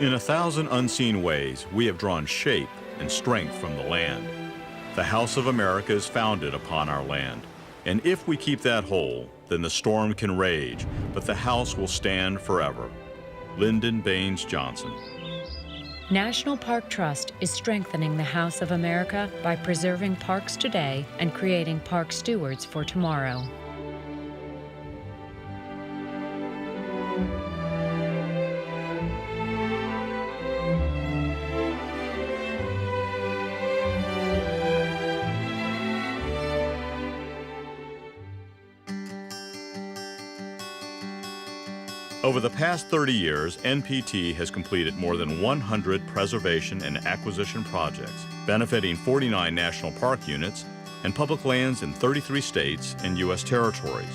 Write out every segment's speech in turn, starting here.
In 1,000 unseen ways, we have drawn shape and strength from the land. The House of America is founded upon our land. And if we keep that whole, then the storm can rage, but the house will stand forever. Lyndon Baines Johnson. National Park Trust is strengthening the House of America by preserving parks today and creating park stewards for tomorrow. Over the past 30 years, NPT has completed more than 100 preservation and acquisition projects, benefiting 49 national park units and public lands in 33 states and U.S. territories.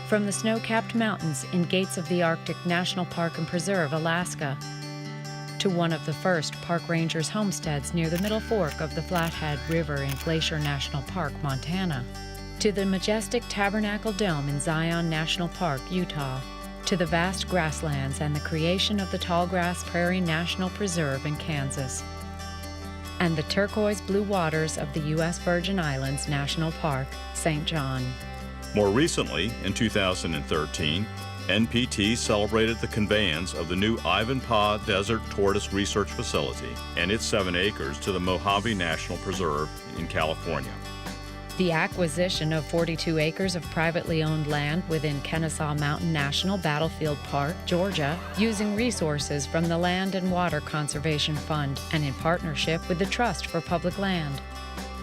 From the snow-capped mountains in Gates of the Arctic National Park and Preserve, Alaska, to one of the first park rangers' homesteads near the Middle Fork of the Flathead River in Glacier National Park, Montana, to the majestic Tabernacle Dome in Zion National Park, Utah, to the vast grasslands and the creation of the Tallgrass Prairie National Preserve in Kansas, and the turquoise blue waters of the U.S. Virgin Islands National Park, St. John. More recently, in 2013, NPT celebrated the conveyance of the new Ivanpah Desert Tortoise Research Facility and its 7 acres to the Mojave National Preserve in California. The acquisition of 42 acres of privately owned land within Kennesaw Mountain National Battlefield Park, Georgia, using resources from the Land and Water Conservation Fund and in partnership with the Trust for Public Land.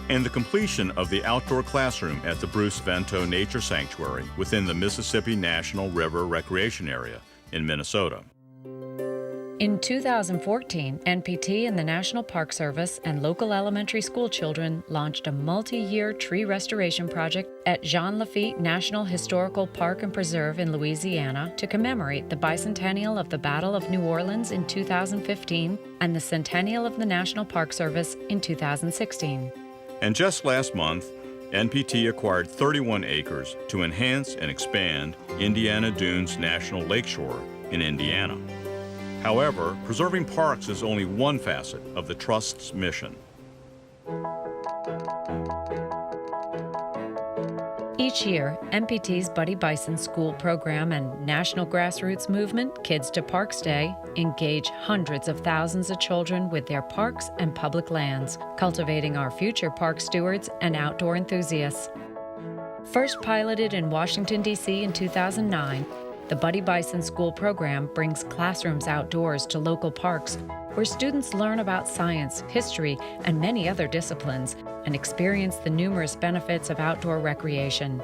And the completion of the outdoor classroom at the Bruce Vento Nature Sanctuary within the Mississippi National River Recreation Area in Minnesota. In 2014, NPT and the National Park Service and local elementary school children launched a multi-year tree restoration project at Jean Lafitte National Historical Park and Preserve in Louisiana to commemorate the bicentennial of the Battle of New Orleans in 2015 and the centennial of the National Park Service in 2016. And just last month, NPT acquired 31 acres to enhance and expand Indiana Dunes National Lakeshore in Indiana. However, preserving parks is only one facet of the Trust's mission. Each year, NPT's Buddy Bison School Program and National Grassroots Movement Kids to Parks Day engage hundreds of thousands of children with their parks and public lands, cultivating our future park stewards and outdoor enthusiasts. First piloted in Washington, D.C. in 2009, the Buddy Bison School Program brings classrooms outdoors to local parks where students learn about science, history, and many other disciplines and experience the numerous benefits of outdoor recreation.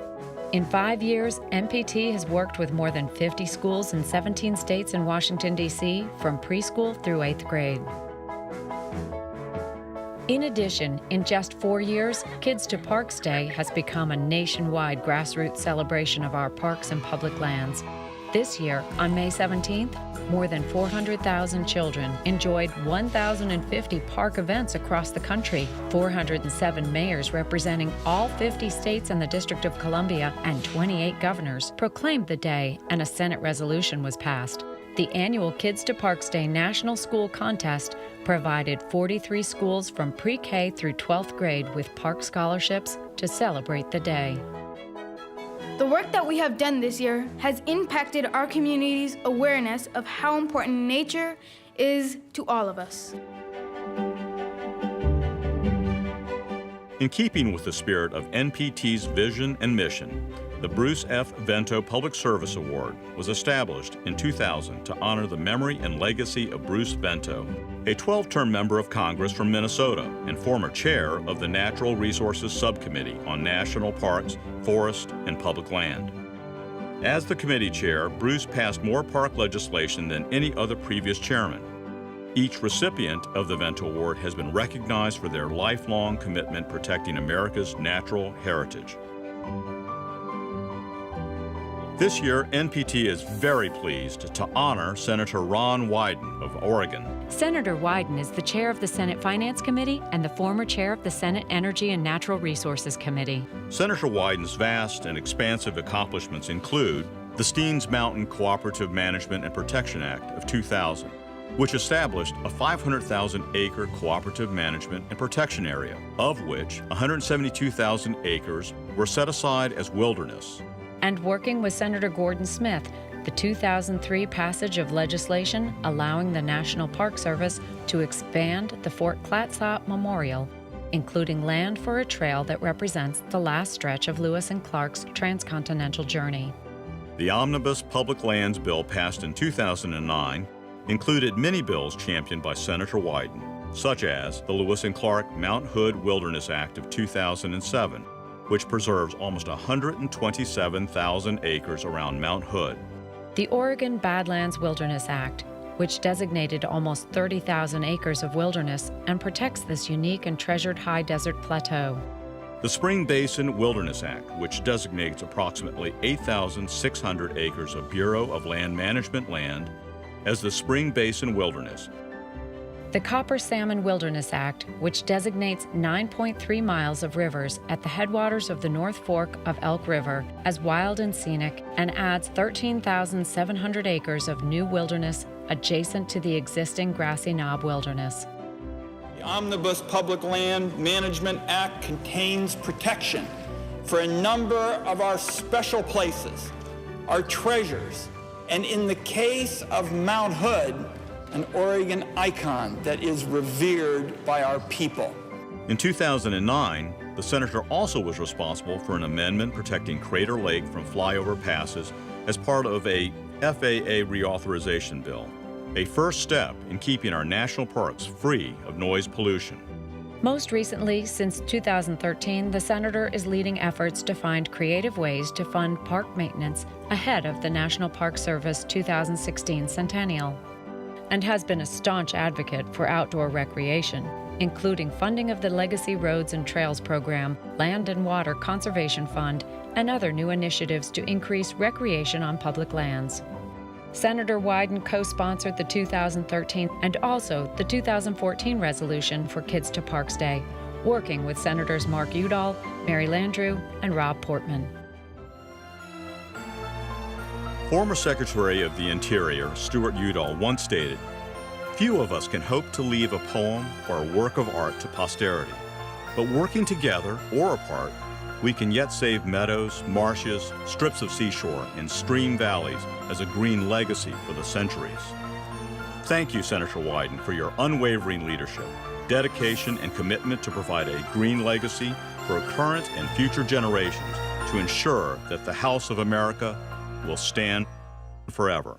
In 5 years, NPT has worked with more than 50 schools in 17 states and Washington, D.C., from preschool through 8th grade. In addition, in just 4 years, Kids to Parks Day has become a nationwide grassroots celebration of our parks and public lands. This year, on May 17th, more than 400,000 children enjoyed 1,050 park events across the country. 407 mayors representing all 50 states and the District of Columbia and 28 governors proclaimed the day, and a Senate resolution was passed. The annual Kids to Parks Day National School Contest provided 43 schools from pre-K through 12th grade with park scholarships to celebrate the day. The work that we have done this year has impacted our community's awareness of how important nature is to all of us. In keeping with the spirit of NPT's vision and mission, the Bruce F. Vento Public Service Award was established in 2000 to honor the memory and legacy of Bruce Vento, a 12-term member of Congress from Minnesota and former chair of the Natural Resources Subcommittee on National Parks, Forest, and Public Land. As the committee chair, Bruce passed more park legislation than any other previous chairman. Each recipient of the Vento Award has been recognized for their lifelong commitment protecting America's natural heritage. This year, NPT is very pleased to honor Senator Ron Wyden of Oregon. Senator Wyden is the chair of the Senate Finance Committee and the former chair of the Senate Energy and Natural Resources Committee. Senator Wyden's vast and expansive accomplishments include the Steens Mountain Cooperative Management and Protection Act of 2000, which established a 500,000-acre cooperative management and protection area, of which 172,000 acres were set aside as wilderness. And working with Senator Gordon Smith, the 2003 passage of legislation allowing the National Park Service to expand the Fort Clatsop Memorial, including land for a trail that represents the last stretch of Lewis and Clark's transcontinental journey. The Omnibus Public Lands Bill passed in 2009 included many bills championed by Senator Wyden, such as the Lewis and Clark Mount Hood Wilderness Act of 2007, which preserves almost 127,000 acres around Mount Hood. The Oregon Badlands Wilderness Act, which designated almost 30,000 acres of wilderness and protects this unique and treasured high desert plateau. The Spring Basin Wilderness Act, which designates approximately 8,600 acres of Bureau of Land Management land as the Spring Basin Wilderness. The Copper Salmon Wilderness Act, which designates 9.3 miles of rivers at the headwaters of the North Fork of Elk River as wild and scenic, and adds 13,700 acres of new wilderness adjacent to the existing Grassy Knob Wilderness. The Omnibus Public Land Management Act contains protection for a number of our special places, our treasures, and in the case of Mount Hood, an Oregon icon that is revered by our people. In 2009, the senator also was responsible for an amendment protecting Crater Lake from flyover passes as part of a FAA reauthorization bill, a first step in keeping our national parks free of noise pollution. Most recently, since 2013, the senator is leading efforts to find creative ways to fund park maintenance ahead of the National Park Service 2016 centennial, and has been a staunch advocate for outdoor recreation, including funding of the Legacy Roads and Trails Program, Land and Water Conservation Fund, and other new initiatives to increase recreation on public lands. Senator Wyden co-sponsored the 2013 and also the 2014 resolution for Kids to Parks Day, working with Senators Mark Udall, Mary Landrieu, and Rob Portman. Former Secretary of the Interior, Stuart Udall, once stated, "Few of us can hope to leave a poem or a work of art to posterity, but working together or apart, we can yet save meadows, marshes, strips of seashore, and stream valleys as a green legacy for the centuries." Thank you, Senator Wyden, for your unwavering leadership, dedication, and commitment to provide a green legacy for current and future generations to ensure that the House of America will stand forever.